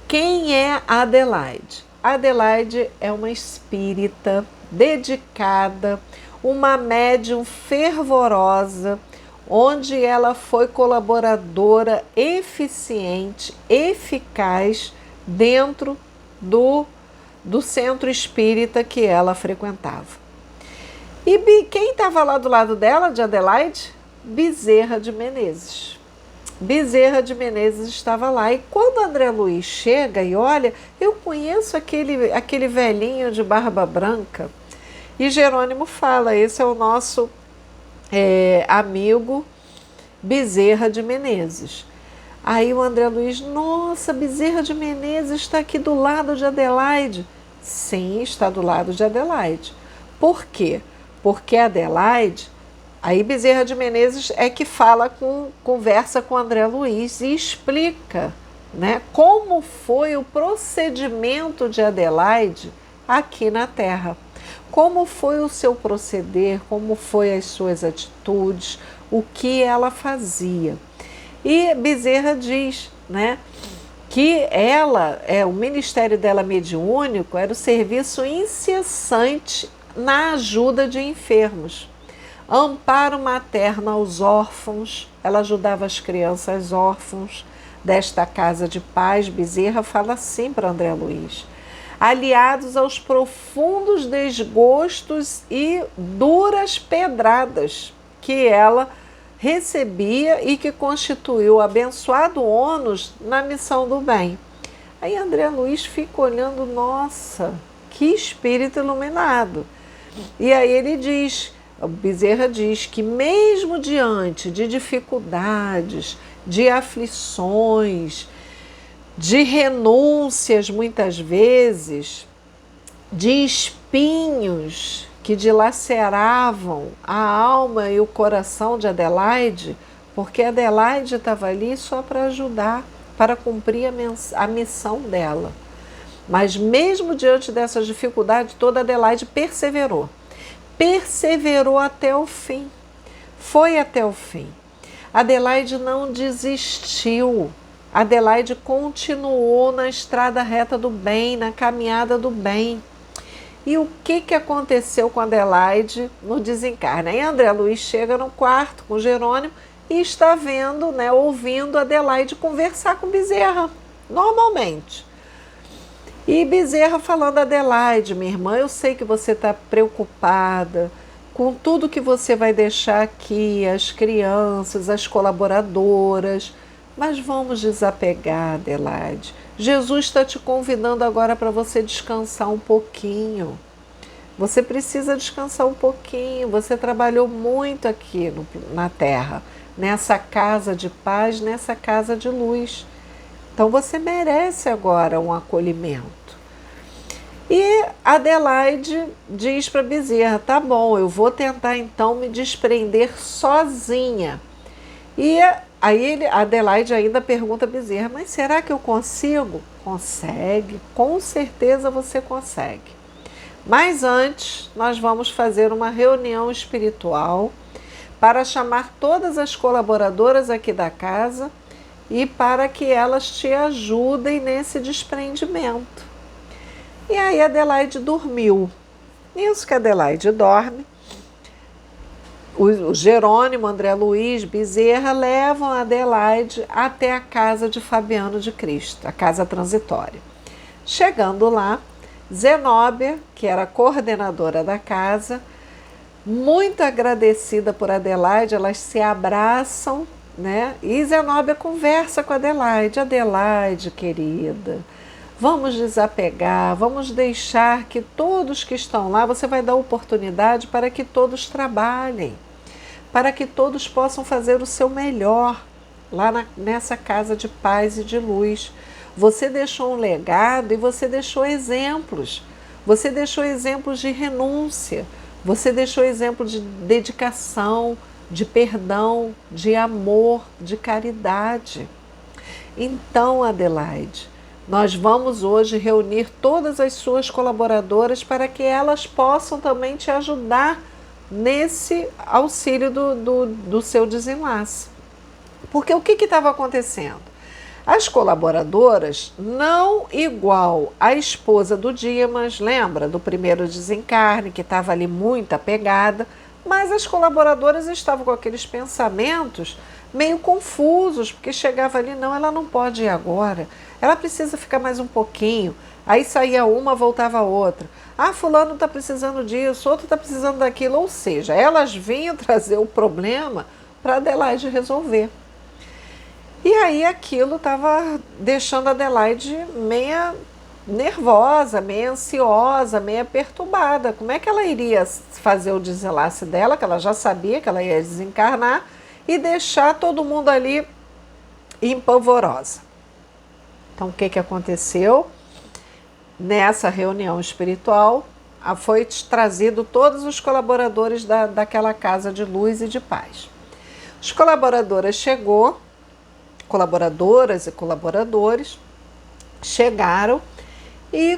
Quem é Adelaide? Adelaide é uma espírita dedicada, uma médium fervorosa, onde ela foi colaboradora eficiente, eficaz dentro do centro espírita que ela frequentava. E quem estava lá do lado dela, de Adelaide? Bezerra de Menezes. Bezerra de Menezes estava lá. E quando André Luiz chega e olha, eu conheço aquele velhinho de barba branca. E Jerônimo fala: esse é o nosso amigo Bezerra de Menezes. Aí o André Luiz: nossa, Bezerra de Menezes está aqui do lado de Adelaide. Sim, está do lado de Adelaide. Por quê? Porque Adelaide, aí Bezerra de Menezes é que conversa com André Luiz e explica, como foi o procedimento de Adelaide aqui na Terra. Como foi o seu proceder, como foi as suas atitudes, o que ela fazia. E Bezerra diz, que o ministério dela mediúnico era o serviço incessante na ajuda de enfermos. Amparo materno aos órfãos, ela ajudava as crianças órfãos desta casa de paz. Bezerra fala assim para André Luiz: aliados aos profundos desgostos e duras pedradas que ela recebia e que constituiu o abençoado ônus na missão do bem. Aí André Luiz fica olhando: nossa, que espírito iluminado. E aí ele diz, Bezerra diz que mesmo diante de dificuldades, de aflições, de renúncias muitas vezes, de espinhos que dilaceravam a alma e o coração de Adelaide, porque Adelaide estava ali só para ajudar, para cumprir a missão dela. Mas mesmo diante dessas dificuldades, toda Adelaide perseverou. Perseverou até o fim. Foi até o fim. Adelaide não desistiu. Adelaide continuou na estrada reta do bem, na caminhada do bem. E o que aconteceu com Adelaide no desencarne? Aí André Luiz chega no quarto com Jerônimo e está vendo, né, ouvindo Adelaide conversar com Bezerra, normalmente. E Bezerra falando: Adelaide, minha irmã, eu sei que você está preocupada com tudo que você vai deixar aqui, as crianças, as colaboradoras, mas vamos desapegar, Adelaide. Jesus está te convidando agora para você descansar um pouquinho. Você precisa descansar um pouquinho. Você trabalhou muito aqui na Terra, nessa casa de paz, nessa casa de luz. Então você merece agora um acolhimento. E Adelaide diz para Bezerra: tá bom, eu vou tentar então me desprender sozinha. E aí Adelaide ainda pergunta a Bezerra: mas será que eu consigo? Consegue, com certeza você consegue. Mas antes nós vamos fazer uma reunião espiritual para chamar todas as colaboradoras aqui da casa e para que elas te ajudem nesse desprendimento. E aí Adelaide dormiu. Nisso que Adelaide dorme, o Jerônimo, André Luiz, Bezerra levam a Adelaide até a casa de Fabiano de Cristo, a casa transitória. Chegando lá, Zenóbia, que era a coordenadora da casa, muito agradecida por Adelaide, elas se abraçam, né? E Zenóbia conversa com Adelaide: Adelaide, querida, vamos desapegar, vamos deixar que todos que estão lá, você vai dar oportunidade para que todos trabalhem, para que todos possam fazer o seu melhor lá nessa casa de paz e de luz. Você deixou um legado e você deixou exemplos. Você deixou exemplos de renúncia, você deixou exemplos de dedicação, de perdão, de amor, de caridade. Então, Adelaide, nós vamos hoje reunir todas as suas colaboradoras para que elas possam também te ajudar nesse auxílio do seu desenlace. Porque o que estava acontecendo? As colaboradoras, não igual a esposa do Dimas, lembra do primeiro desencarne, que estava ali muito apegada, mas as colaboradoras estavam com aqueles pensamentos meio confusos, porque chegava ali: não, ela não pode ir agora, ela precisa ficar mais um pouquinho. Aí saía uma, voltava outra. Ah, fulano está precisando disso, outro está precisando daquilo. Ou seja, elas vinham trazer o problema para Adelaide resolver. E aí aquilo estava deixando a Adelaide meia nervosa, meia ansiosa, meia perturbada. Como é que ela iria fazer o desenlace dela, que ela já sabia que ela ia desencarnar, e deixar todo mundo ali empolvorosa? Então, o que aconteceu? Nessa reunião espiritual, foi trazido todos os colaboradores daquela casa de luz e de paz. Os colaboradoras colaboradoras e colaboradores chegaram e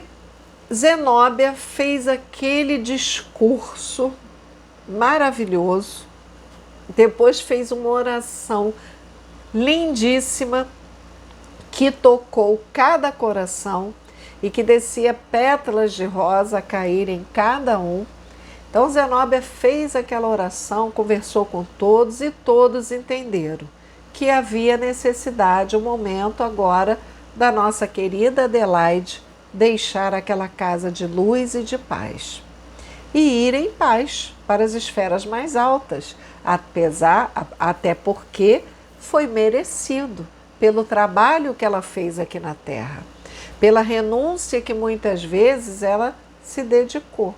Zenóbia fez aquele discurso maravilhoso, depois fez uma oração lindíssima que tocou cada coração e que descia pétalas de rosa a cair em cada um. Então Zenóbia fez aquela oração, conversou com todos e todos entenderam que havia necessidade, o momento agora da nossa querida Adelaide deixar aquela casa de luz e de paz e ir em paz para as esferas mais altas, até porque foi merecido pelo trabalho que ela fez aqui na Terra, pela renúncia que muitas vezes ela se dedicou.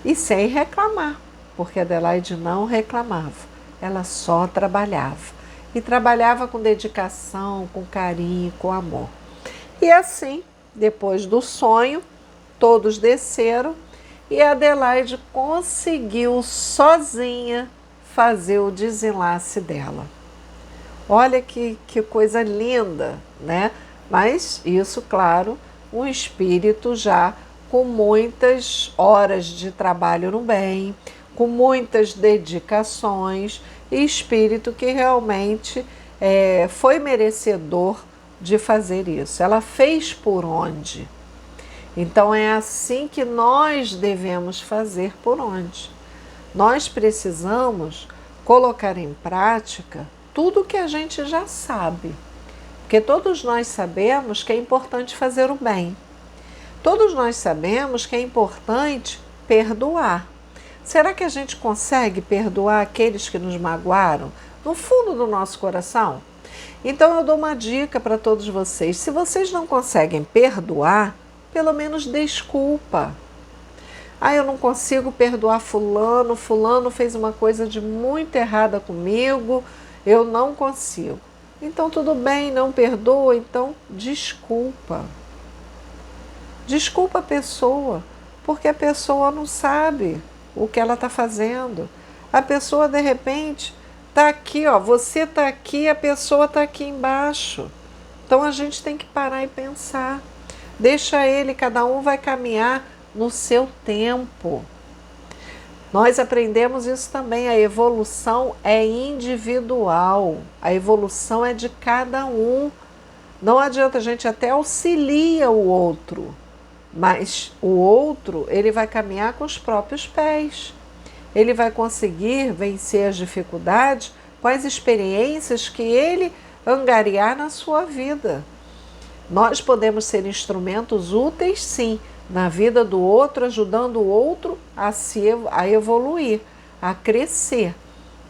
E sem reclamar, porque Adelaide não reclamava, ela só trabalhava. E trabalhava com dedicação, com carinho, com amor. E assim, depois do sonho, todos desceram e Adelaide conseguiu sozinha fazer o desenlace dela. Olha que coisa linda, né? Mas isso, claro, um espírito já com muitas horas de trabalho no bem, com muitas dedicações, e espírito que realmente foi merecedor de fazer isso. Ela fez por onde? Então é assim que nós devemos fazer por onde? Nós precisamos colocar em prática tudo que a gente já sabe. Porque todos nós sabemos que é importante fazer o bem. Todos nós sabemos que é importante perdoar. Será que a gente consegue perdoar aqueles que nos magoaram no fundo do nosso coração? Então eu dou uma dica para todos vocês. Se vocês não conseguem perdoar, pelo menos desculpa. Eu não consigo perdoar fulano, fulano fez uma coisa de muito errada comigo, eu não consigo. Então tudo bem, não perdoa, então desculpa. Desculpa a pessoa, porque a pessoa não sabe o que ela está fazendo. A pessoa de repente está aqui, ó, você está aqui, a pessoa está aqui embaixo. Então a gente tem que parar e pensar. Deixa ele, cada um vai caminhar no seu tempo. Nós aprendemos isso também, a evolução é individual, a evolução é de cada um. Não adianta, a gente até auxilia o outro, mas o outro, ele vai caminhar com os próprios pés. Ele vai conseguir vencer as dificuldades com as experiências que ele angariar na sua vida. Nós podemos ser instrumentos úteis, sim, na vida do outro, ajudando o outro a evoluir, a crescer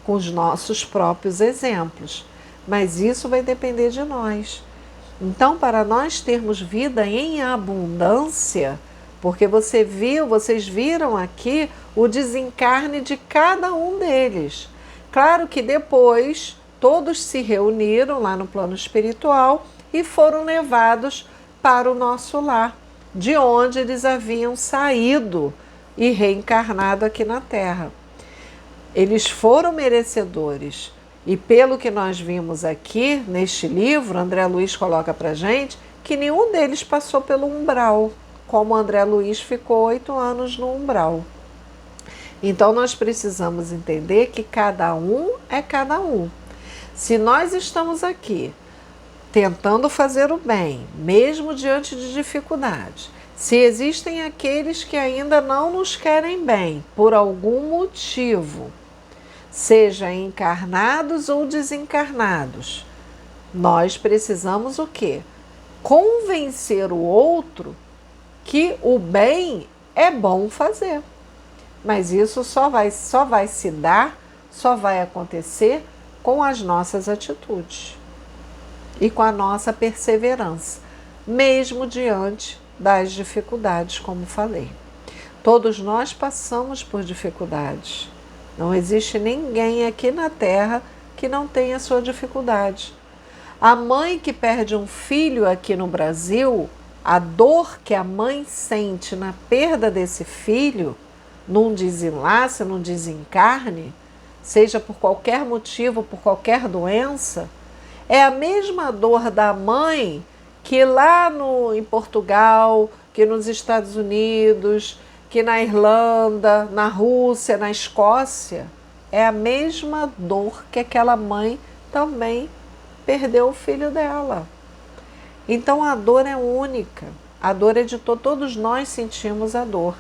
com os nossos próprios exemplos. Mas isso vai depender de nós. Então, para nós termos vida em abundância, porque vocês viram aqui o desencarne de cada um deles. Claro que depois todos se reuniram lá no plano espiritual e foram levados para o nosso lar, de onde eles haviam saído e reencarnado aqui na Terra. Eles foram merecedores. E pelo que nós vimos aqui neste livro, André Luiz coloca para a gente que nenhum deles passou pelo umbral, como André Luiz ficou 8 anos no umbral. Então nós precisamos entender que cada um é cada um. Se nós estamos aqui tentando fazer o bem, mesmo diante de dificuldades, se existem aqueles que ainda não nos querem bem, por algum motivo, seja encarnados ou desencarnados, nós precisamos o quê? Convencer o outro que o bem é bom fazer. Mas isso só vai se dar, só vai acontecer com as nossas atitudes e com a nossa perseverança, mesmo diante das dificuldades, como falei. Todos nós passamos por dificuldades. Não existe ninguém aqui na Terra que não tenha sua dificuldade. A mãe que perde um filho aqui no Brasil, a dor que a mãe sente na perda desse filho, num desenlace, num desencarne, seja por qualquer motivo, por qualquer doença, é a mesma dor da mãe que lá em Portugal, que nos Estados Unidos, que na Irlanda, na Rússia, na Escócia, é a mesma dor que aquela mãe também perdeu o filho dela. Então a dor é única, a dor é de todos nós sentimos a dor.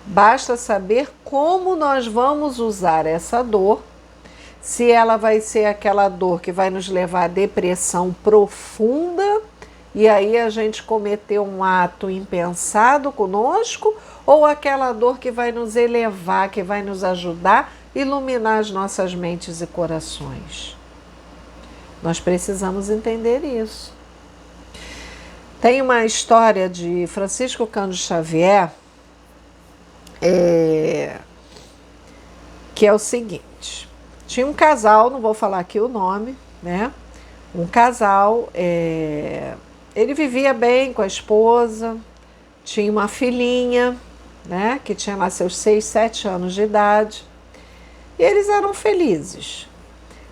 Basta saber como nós vamos usar essa dor, se ela vai ser aquela dor que vai nos levar à depressão profunda, e aí a gente cometeu um ato impensado conosco, ou aquela dor que vai nos elevar, que vai nos ajudar a iluminar as nossas mentes e corações. Nós precisamos entender isso. Tem uma história de Francisco Cândido Xavier, que é o seguinte: tinha um casal, não vou falar aqui o nome, né? Um casal, ele vivia bem com a esposa, tinha uma filhinha, né? Que tinha lá seus 6, 7 anos de idade, e eles eram felizes.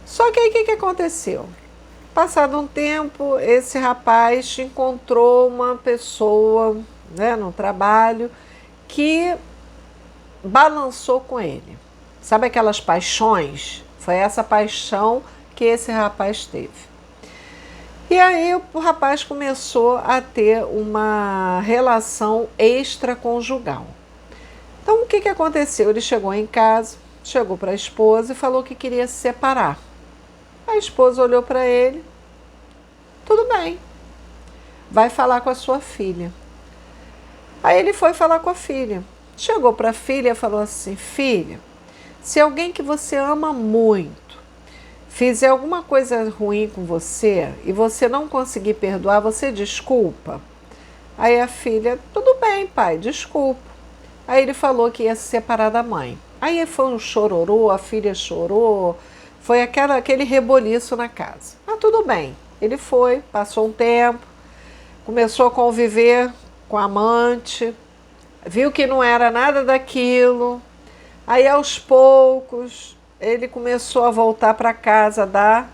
Só que aí o que aconteceu? Passado um tempo, esse rapaz encontrou uma pessoa, né, no trabalho que balançou com ele. Sabe aquelas paixões? Foi essa paixão que esse rapaz teve. E aí o rapaz começou a ter uma relação extraconjugal. Então o que que aconteceu? Ele chegou em casa, chegou para a esposa e falou que queria se separar. A esposa olhou para ele: tudo bem, vai falar com a sua filha. Aí ele foi falar com a filha. Chegou para a filha e falou assim: filha, se alguém que você ama muito fizer alguma coisa ruim com você e você não conseguir perdoar, você desculpa? Aí a filha: tudo bem, pai, desculpa. Aí ele falou que ia se separar da mãe. Aí foi um chororô, a filha chorou, foi aquele reboliço na casa. Mas tudo bem, ele foi, passou um tempo, começou a conviver com a amante, viu que não era nada daquilo. Aí aos poucos ele começou a voltar para casa da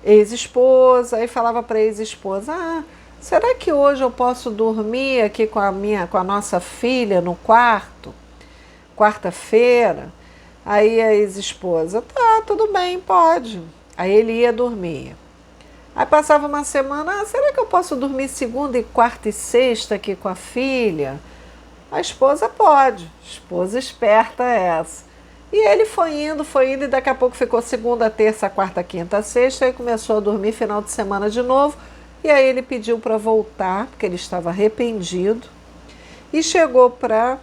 ex-esposa. Aí falava para a ex-esposa: será que hoje eu posso dormir aqui com a nossa filha no quarto? Quarta-feira? Aí a ex-esposa: tá, tudo bem, pode. Aí ele ia dormir. Aí passava uma semana: será que eu posso dormir segunda e quarta e sexta aqui com a filha? A esposa: pode. Esposa esperta essa. E ele foi indo, e daqui a pouco ficou segunda, terça, quarta, quinta, sexta, e começou a dormir final de semana de novo. E aí ele pediu para voltar, porque ele estava arrependido, e chegou para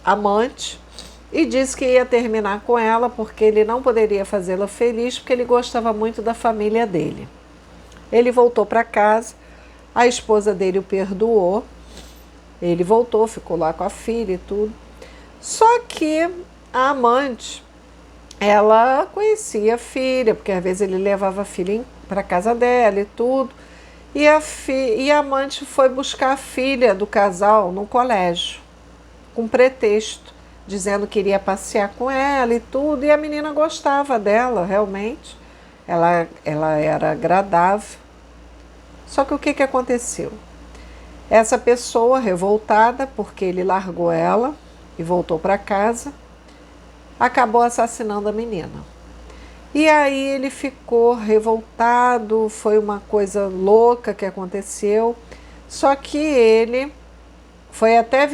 a amante e disse que ia terminar com ela, porque ele não poderia fazê-la feliz, porque ele gostava muito da família dele. Ele voltou para casa, a esposa dele o perdoou, ele voltou, ficou lá com a filha e tudo. Só que a amante, ela conhecia a filha, porque às vezes ele levava a filha para casa dela e tudo. E a amante foi buscar a filha do casal no colégio, com pretexto, dizendo que iria passear com ela e tudo. E a menina gostava dela, realmente. Ela era agradável. Só que o que aconteceu? Essa pessoa revoltada, porque ele largou ela e voltou para casa, acabou assassinando a menina. E aí ele ficou revoltado, foi uma coisa louca que aconteceu. Só que ele foi até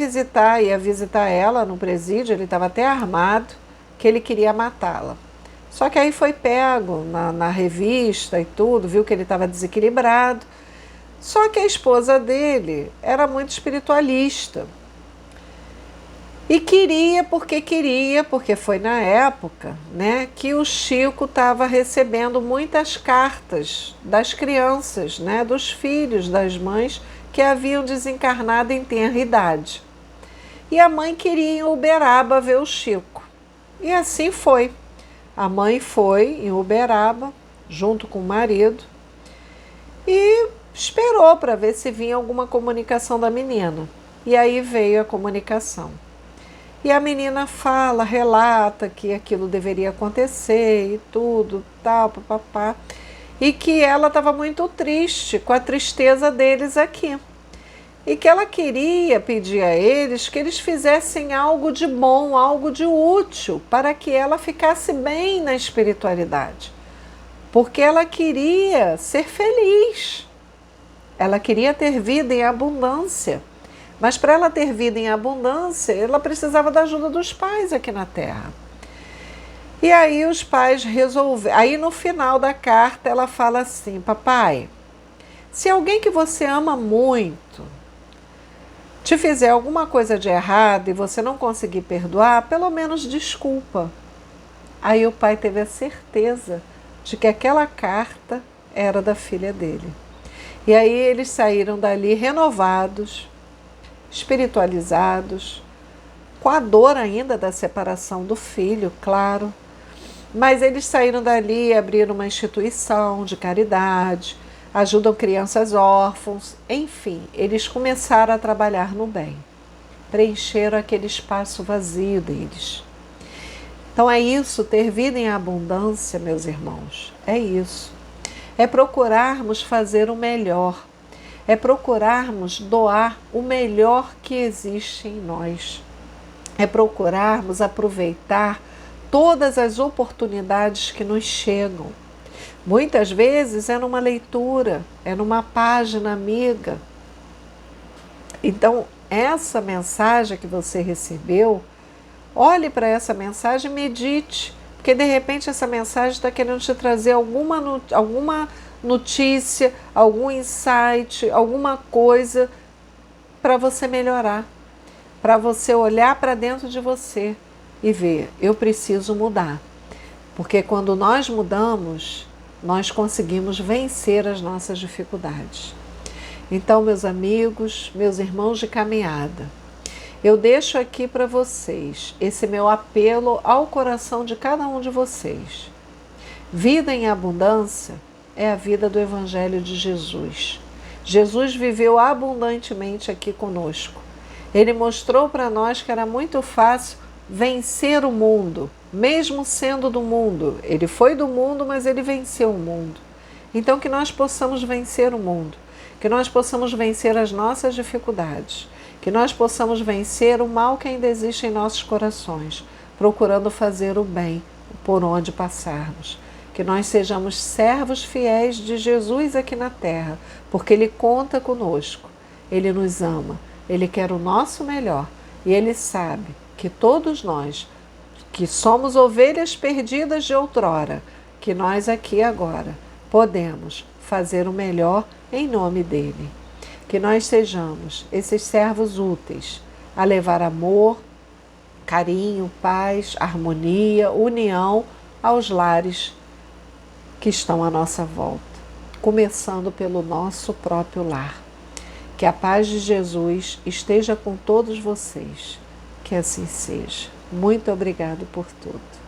ia visitar ela no presídio, ele estava até armado, que ele queria matá-la. Só que aí foi pego na revista e tudo, viu que ele estava desequilibrado. Só que a esposa dele era muito espiritualista. E queria, porque foi na época, né, que o Chico estava recebendo muitas cartas das crianças, né, dos filhos das mães que haviam desencarnado em tenra idade. E a mãe queria ir em Uberaba ver o Chico. E assim foi. A mãe foi em Uberaba, junto com o marido, e esperou para ver se vinha alguma comunicação da menina. E aí veio a comunicação. E a menina fala, relata que aquilo deveria acontecer e tudo, tal, papapá. E que ela estava muito triste com a tristeza deles aqui. E que ela queria pedir a eles que eles fizessem algo de bom, algo de útil, para que ela ficasse bem na espiritualidade. Porque ela queria ser feliz. Ela queria ter vida em abundância. Mas para ela ter vida em abundância, ela precisava da ajuda dos pais aqui na Terra. E aí os pais resolveram. Aí no final da carta ela fala assim: papai, se alguém que você ama muito te fizer alguma coisa de errado e você não conseguir perdoar, pelo menos desculpa. Aí o pai teve a certeza de que aquela carta era da filha dele. E aí eles saíram dali renovados, espiritualizados, com a dor ainda da separação do filho, claro. Mas eles saíram dali e abriram uma instituição de caridade, ajudam crianças órfãos, enfim, eles começaram a trabalhar no bem, preencheram aquele espaço vazio deles. Então é isso, ter vida em abundância, meus irmãos, é isso. É procurarmos fazer o melhor, é procurarmos doar o melhor que existe em nós, é procurarmos aproveitar todas as oportunidades que nos chegam. Muitas vezes é numa leitura, é numa página amiga. Então, essa mensagem que você recebeu, olhe para essa mensagem e medite, porque de repente essa mensagem está querendo te trazer alguma notícia, algum insight, alguma coisa para você melhorar, para você olhar para dentro de você e ver, eu preciso mudar. Porque quando nós mudamos, nós conseguimos vencer as nossas dificuldades. Então, meus amigos, meus irmãos de caminhada, eu deixo aqui para vocês esse meu apelo ao coração de cada um de vocês. Vida em abundância é a vida do Evangelho de Jesus. Jesus viveu abundantemente aqui conosco. Ele mostrou para nós que era muito fácil vencer o mundo, mesmo sendo do mundo. Ele foi do mundo, mas ele venceu o mundo. Então, que nós possamos vencer o mundo, que nós possamos vencer as nossas dificuldades, que nós possamos vencer o mal que ainda existe em nossos corações, procurando fazer o bem por onde passarmos. Que nós sejamos servos fiéis de Jesus aqui na terra, porque Ele conta conosco, Ele nos ama, Ele quer o nosso melhor e Ele sabe que todos nós, que somos ovelhas perdidas de outrora, que nós aqui agora podemos fazer o melhor em nome dEle. Que nós sejamos esses servos úteis a levar amor, carinho, paz, harmonia, união aos lares que estão à nossa volta, começando pelo nosso próprio lar. Que a paz de Jesus esteja com todos vocês. Que assim seja. Muito obrigado por tudo.